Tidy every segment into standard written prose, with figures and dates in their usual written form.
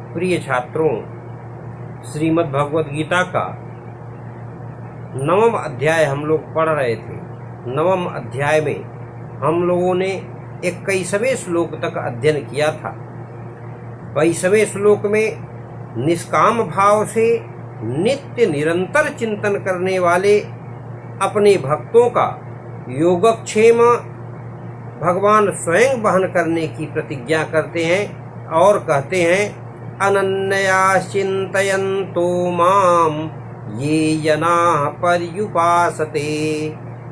प्रिय छात्रों, श्रीमद् भगवद गीता का 9वां अध्याय हम लोग पढ़ रहे थे। 9वें अध्याय में हम लोगों ने 21वें श्लोक तक अध्ययन किया था। 22वें श्लोक में निष्काम भाव से नित्य निरंतर चिंतन करने वाले अपने भक्तों का योगक्षेम भगवान स्वयं वहन करने की प्रतिज्ञा करते हैं और कहते हैं, अनन्या चिन्तयन्तो माम ये जनाः पर्युपासते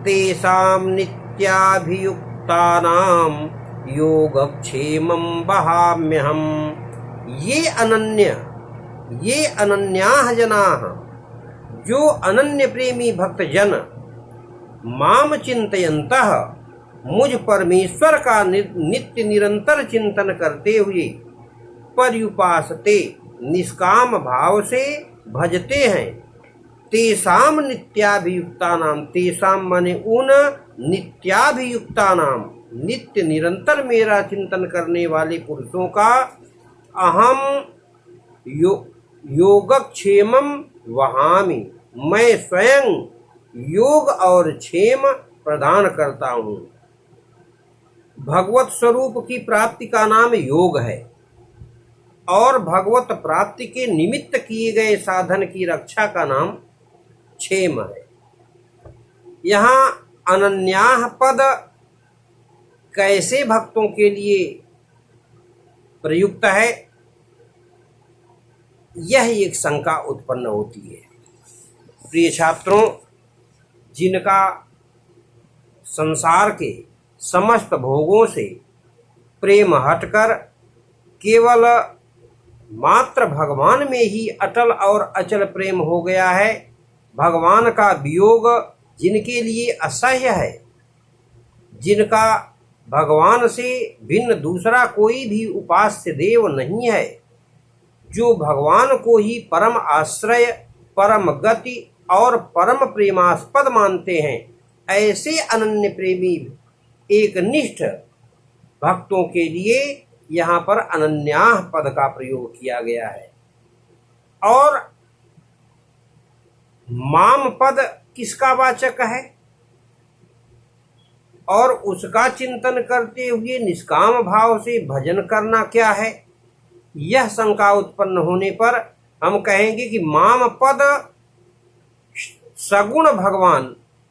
तेषां नित्याभियुक्तानां योगक्षेमं वहाम्यहम्। ये अनन्याः जनाः, जो अनन्य प्रेमी भक्तजन माम चिंतयन्तः, मुझ परमेश्वर का नित्य निरंतर चिंतन करते हुए पर्युपासते, निष्काम भाव से भजते हैं, तेषाम नित्याभियुक्तानाम, तेषाम माने उन नित्याभियुक्तानाम, नित्य निरंतर मेरा चिंतन करने वाले पुरुषों का अहम योगक्षेमम वहामि, मैं स्वयं योग और क्षेम प्रदान करता हूँ। भगवत स्वरूप की प्राप्ति का नाम योग है और भगवत प्राप्ति के निमित्त किए गए साधन की रक्षा का नाम क्षेम है। यहाँ अनन्याः पद कैसे भक्तों के लिए प्रयुक्त है, यह एक शंका उत्पन्न होती है। प्रिय छात्रों, जिनका संसार के समस्त भोगों से प्रेम हटकर केवल मात्र भगवान में ही अटल और अचल प्रेम हो गया है, भगवान का वियोग जिनके लिए असह्य है, जिनका भगवान से भिन्न दूसरा कोई भी उपास्य देव नहीं है, जो भगवान को ही परम आश्रय, परम गति और परम प्रेमास्पद मानते हैं, ऐसे अनन्य प्रेमी एक निष्ठ भक्तों के लिए यहाँ पर अनन्याः पद का प्रयोग किया गया है। और माम पद किसका वाचक है और उसका चिंतन करते हुए निष्काम भाव से भजन करना क्या है, यह शंका उत्पन्न होने पर हम कहेंगे कि माम पद सगुण भगवान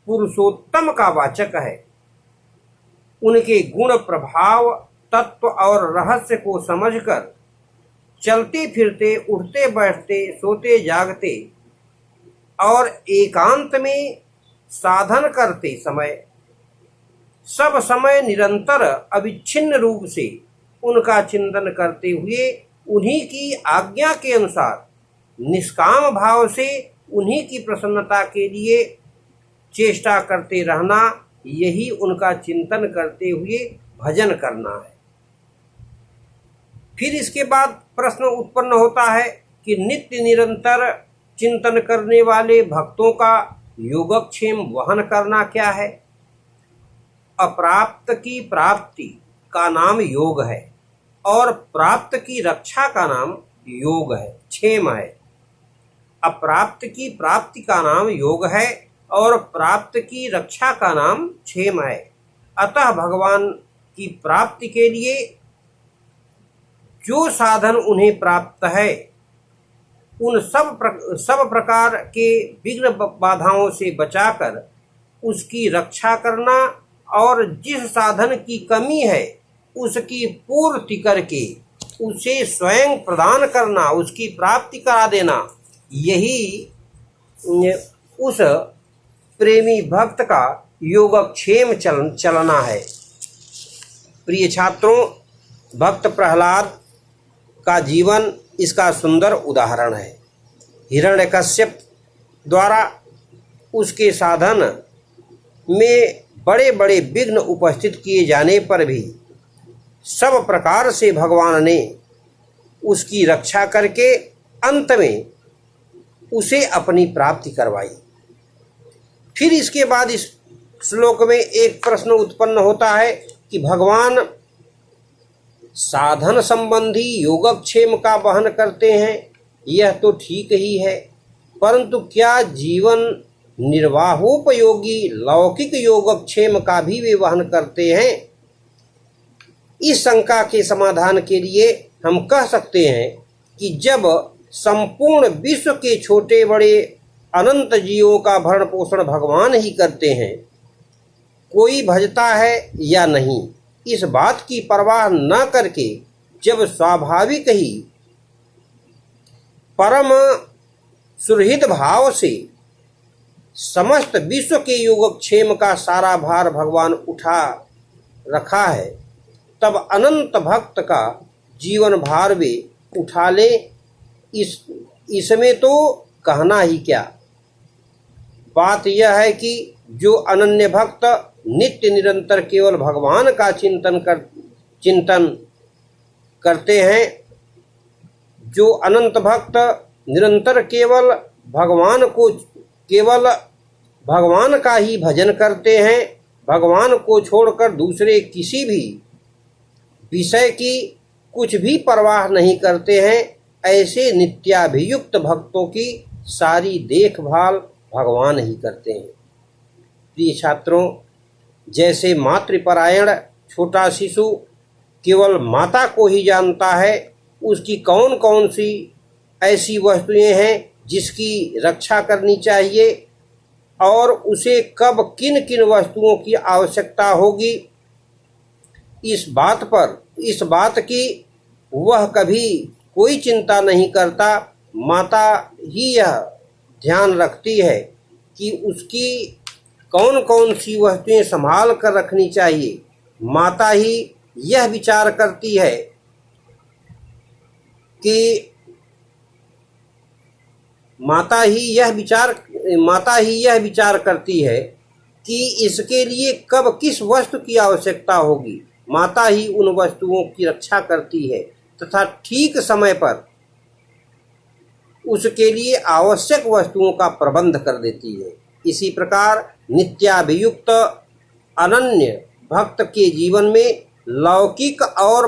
पुरुषोत्तम का वाचक है। उनके गुण, प्रभाव, तत्व और रहस्य को समझकर चलते फिरते, उठते बैठते, सोते जागते और एकांत में साधन करते समय सब समय निरंतर अविच्छिन्न रूप से उनका चिंतन करते हुए उन्हीं की आज्ञा के अनुसार निष्काम भाव से उन्हीं की प्रसन्नता के लिए चेष्टा करते रहना, यही उनका चिंतन करते हुए भजन करना है। फिर इसके बाद प्रश्न उत्पन्न होता है कि नित्य निरंतर चिंतन करने वाले भक्तों का योगक्षेम वहन करना क्या है। अप्राप्त की प्राप्ति का नाम योग है और प्राप्त की रक्षा का नाम योग है, क्षेम है। अप्राप्त की प्राप्ति का नाम योग है और प्राप्त की रक्षा का नाम क्षेम है। अतः भगवान की प्राप्ति के लिए जो साधन उन्हें प्राप्त है, उन सब प्रकार के विघ्न बाधाओं से बचाकर उसकी रक्षा करना और जिस साधन की कमी है उसकी पूर्ति करके उसे स्वयं प्रदान करना, उसकी प्राप्ति करा देना, यही उस प्रेमी भक्त का योगक्षेम चलना है। प्रिय छात्रों, भक्त प्रहलाद का जीवन इसका सुंदर उदाहरण है। हिरण्यकश्यप द्वारा उसके साधन में बड़े बड़े विघ्न उपस्थित किए जाने पर भी सब प्रकार से भगवान ने उसकी रक्षा करके अंत में उसे अपनी प्राप्ति करवाई। फिर इसके बाद इस श्लोक में एक प्रश्न उत्पन्न होता है कि भगवान साधन संबंधी योगक्षेम का वहन करते हैं, यह तो ठीक ही है, परंतु क्या जीवन निर्वाहोपयोगी लौकिक योगक्षेम का भी वे वहन करते हैं? इस शंका के समाधान के लिए हम कह सकते हैं कि जब संपूर्ण विश्व के छोटे बड़े अनंत जीवों का भरण पोषण भगवान ही करते हैं, कोई भजता है या नहीं, इस बात की परवाह न करके जब स्वाभाविक ही परम सुहृद भाव से समस्त विश्व के योगक्षेम का सारा भार भगवान उठा रखा है, तब अनंत भक्त का जीवन भार वे उठा ले, इसमें तो कहना ही क्या। बात यह है कि जो अनन्य भक्त नित्य निरंतर केवल भगवान का चिंतन करते हैं, जो अनंत भक्त निरंतर केवल भगवान का ही भजन करते हैं, भगवान को छोड़कर दूसरे किसी भी विषय की कुछ भी परवाह नहीं करते हैं, ऐसे नित्याभियुक्त भक्तों की सारी देखभाल भगवान ही करते हैं। प्रिय छात्रों, जैसे मातृपरायण छोटा शिशु केवल माता को ही जानता है, उसकी कौन कौन सी ऐसी वस्तुएं हैं जिसकी रक्षा करनी चाहिए और उसे कब किन किन वस्तुओं की आवश्यकता होगी, इस बात की वह कभी कोई चिंता नहीं करता। माता ही यह ध्यान रखती है कि उसकी कौन कौन सी वस्तुएं संभाल कर रखनी चाहिए। माता ही यह विचार करती है कि माता ही यह विचार करती है कि इसके लिए कब किस वस्तु की आवश्यकता होगी। माता ही उन वस्तुओं की रक्षा करती है तथा ठीक समय पर उसके लिए आवश्यक वस्तुओं का प्रबंध कर देती है। इसी प्रकार नित्याभियुक्त अनन्य भक्त के जीवन में लौकिक और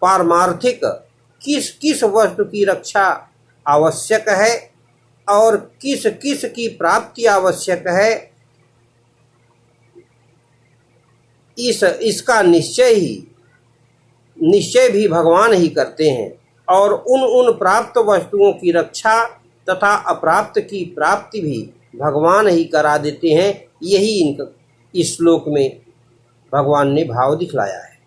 पारमार्थिक किस किस वस्तु की रक्षा आवश्यक है और किस किस की प्राप्ति आवश्यक है, इसका निश्चय भी भगवान ही करते हैं और उन प्राप्त वस्तुओं की रक्षा तथा अप्राप्त की प्राप्ति भी भगवान ही करा देते हैं। यही इस श्लोक में भगवान ने भाव दिखलाया है।